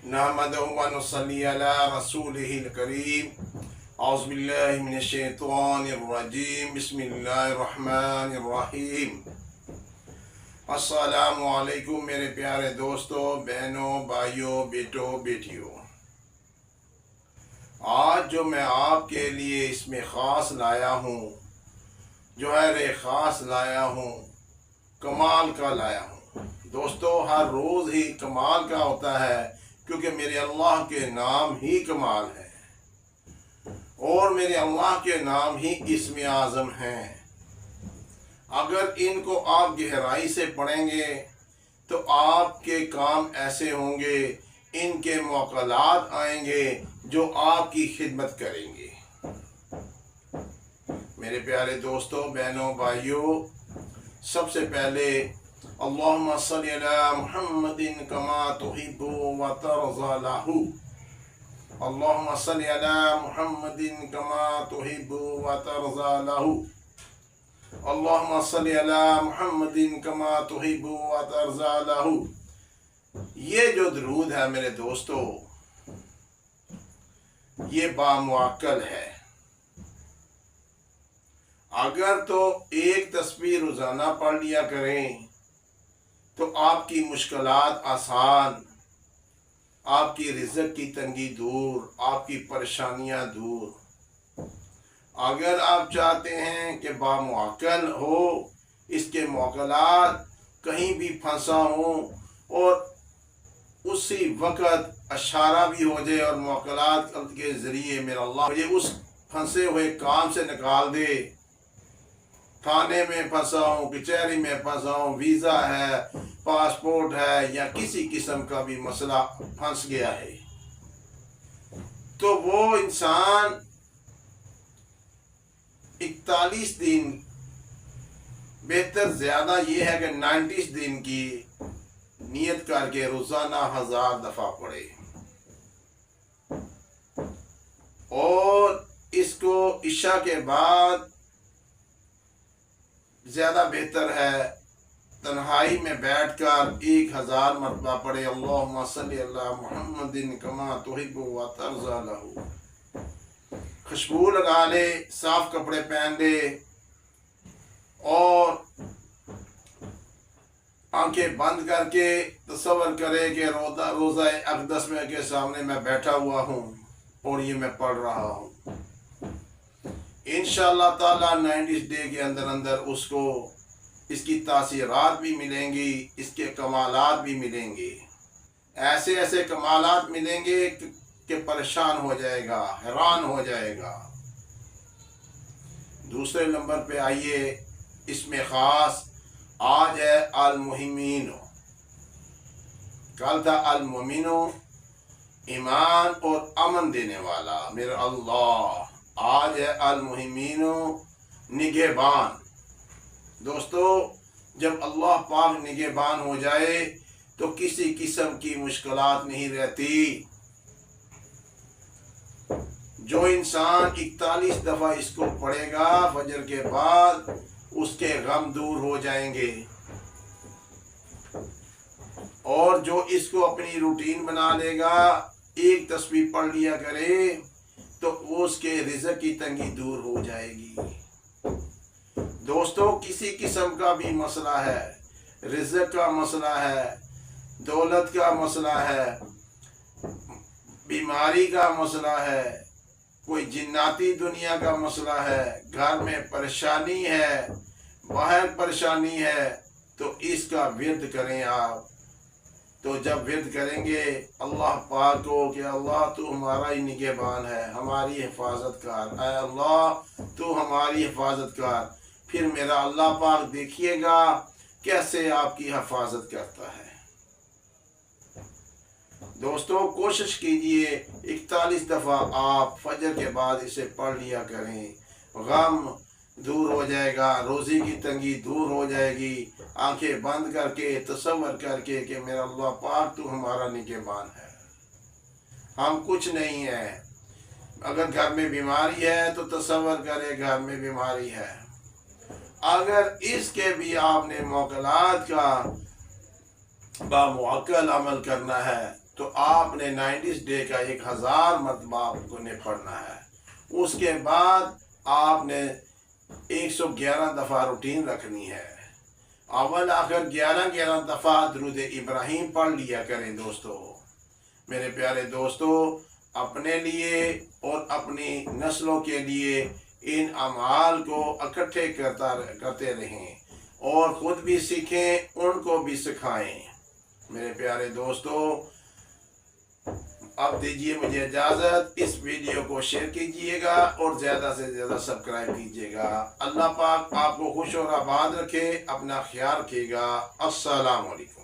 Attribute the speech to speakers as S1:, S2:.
S1: नहमदुहु व नुसल्ली अला रसूलिहिल करीम। औज़ु बिल्लाहि मिनश शैतानिर रजीम। बिस्मिल्लाहिर रहमानिर रहीम। अस्सलामु अलैकुम मेरे प्यारे दोस्तों, बहनों, भाइयों, बेटों, बेटियों। आज जो मैं आपके लिए इसमें ख़ास लाया हूँ, जो है ख़ास लाया हूँ, कमाल का लाया हूँ। दोस्तों, हर रोज़ ही कमाल का होता है, क्योंकि मेरे अल्लाह के नाम ही कमाल है और मेरे अल्लाह के नाम ही इस्म आज़म हैं। अगर इनको आप गहराई से पढ़ेंगे तो आपके काम ऐसे होंगे, इनके मौक़लात आएंगे जो आपकी खिदमत करेंगे। मेरे प्यारे दोस्तों, बहनों, भाइयों, सबसे पहले अल्लाहुम्मा सल्ली अला मुहम्मदिन कमा तुहिब्बु व तर्ज़ा लहू। अल्लाहुम्मा सल्ली अला मुहम्मदिन कमा तुहिब्बु व तर्ज़ा लहू। अल्लाहुम्मा सल्ली अला मुहम्मदिन कमा तुहिब्बु व तर्ज़ा लहू। ये जो दरूद है मेरे दोस्तों, ये बामुअक्कल है। अगर तो एक तस्बीह रोज़ाना पढ़ लिया करें तो आपकी मुश्किलात आसान, आपकी रिज़्क़ की तंगी दूर, आपकी परेशानियां दूर। अगर आप चाहते हैं कि बामुअक्कल हो, इसके मौक़लात कहीं भी फंसा हो और उसी वक़्त इशारा भी हो जाए और मौक़लात के ज़रिए मेरा अल्लाह मुझे उस फंसे हुए काम से निकाल दे। थाने में फंसा हूँ, कचहरी में फंसा हूँ, वीज़ा है, पासपोर्ट है या किसी किस्म का भी मसला फंस गया है, तो वो इंसान 41 दिन, बेहतर ज़्यादा ये है कि 90 दिन की नियत करके रोज़ाना 1000 दफ़ा पढ़े। और इसको इशा के बाद ज़्यादा बेहतर है तन्हाई में बैठकर 1000 मरतबा पढ़े। अल्लाहुम्मा सल्ली अला मुहम्मदिन कमा तुहिब्बु व तर्ज़ा लहू। खुशबू लगा ले, साफ कपड़े पहन ले और आंखें बंद करके तसव्वुर करे कि रोज़ा अक़दस में के सामने मैं बैठा हुआ हूँ और ये मैं पढ़ रहा हूँ। इंशाअल्लाह ताला 90 डे के अंदर अंदर उसको इसकी तासीरात भी मिलेंगी, इसके कमालात भी मिलेंगे। ऐसे ऐसे कमालात मिलेंगे कि परेशान हो जाएगा, हैरान हो जाएगा। दूसरे नंबर पे आइए, इसमें ख़ास आज है अल-मुमिनीनो। कल था अल-मुमिनीनो, ईमान और अमन देने वाला मेरा अल्लाह। आज है अल-मुमिनीनो, निगहबान। दोस्तों, जब अल्लाह पाक निगहबान हो जाए तो किसी किस्म की मुश्किलात नहीं रहती। जो इंसान 41 दफ़ा इसको पढ़ेगा फजर के बाद, उसके गम दूर हो जाएंगे। और जो इसको अपनी रूटीन बना लेगा, एक तस्बीह पढ़ लिया करे तो उसके रिज़्क़ की तंगी दूर हो जाएगी। दोस्तों, किसी किस्म का भी मसला है, रिज़्क़ का मसला है, दौलत का मसला है, बीमारी का मसला है, कोई जिन्नाती दुनिया का मसला है, घर में परेशानी है, बाहर परेशानी है, तो इसका विर्द करें आप। तो जब विर्द करेंगे अल्लाह पाक को कि अल्लाह तू हमारा ही निगहबान है, हमारी हिफाजत कर, ऐ अल्लाह तू हमारी हिफाजत कर, फिर मेरा अल्लाह पाक देखिएगा कैसे आपकी हिफाजत करता है। दोस्तों, कोशिश कीजिए 41 दफ़ा आप फजर के बाद इसे पढ़ लिया करें। गम दूर हो जाएगा, रोज़ी की तंगी दूर हो जाएगी। आंखें बंद करके तसव्वुर करके कि मेरा अल्लाह पाक तू हमारा निगहबान है, हम कुछ नहीं है। अगर घर में बीमारी है तो तसव्वुर करे घर में बीमारी है। अगर इसके भी आपने मौक़लात का बामुअक्कल अमल करना है تو آپ نے 90 ڈے کا 1000 مرتبہ آپ کو نے پڑھنا ہے۔ اس کے بعد آپ نے 111 دفعہ روٹین رکھنی ہے۔ اول آخر 11 دفعہ درود ابراہیم پڑھ لیا کریں دوستو۔ میرے پیارے دوستو، اپنے لیے اور اپنی نسلوں کے لیے ان اعمال کو اکٹھے کرتے رہیں اور خود بھی سیکھیں، ان کو بھی سکھائیں۔ میرے پیارے دوستو، اب دیجیے مجھے اجازت، اس ویڈیو کو شیئر کیجیے گا اور زیادہ سے زیادہ سبسکرائب کیجیے گا۔ اللہ پاک آپ کو خوش اور آباد رکھے، اپنا خیال رکھیے گا۔ السلام علیکم۔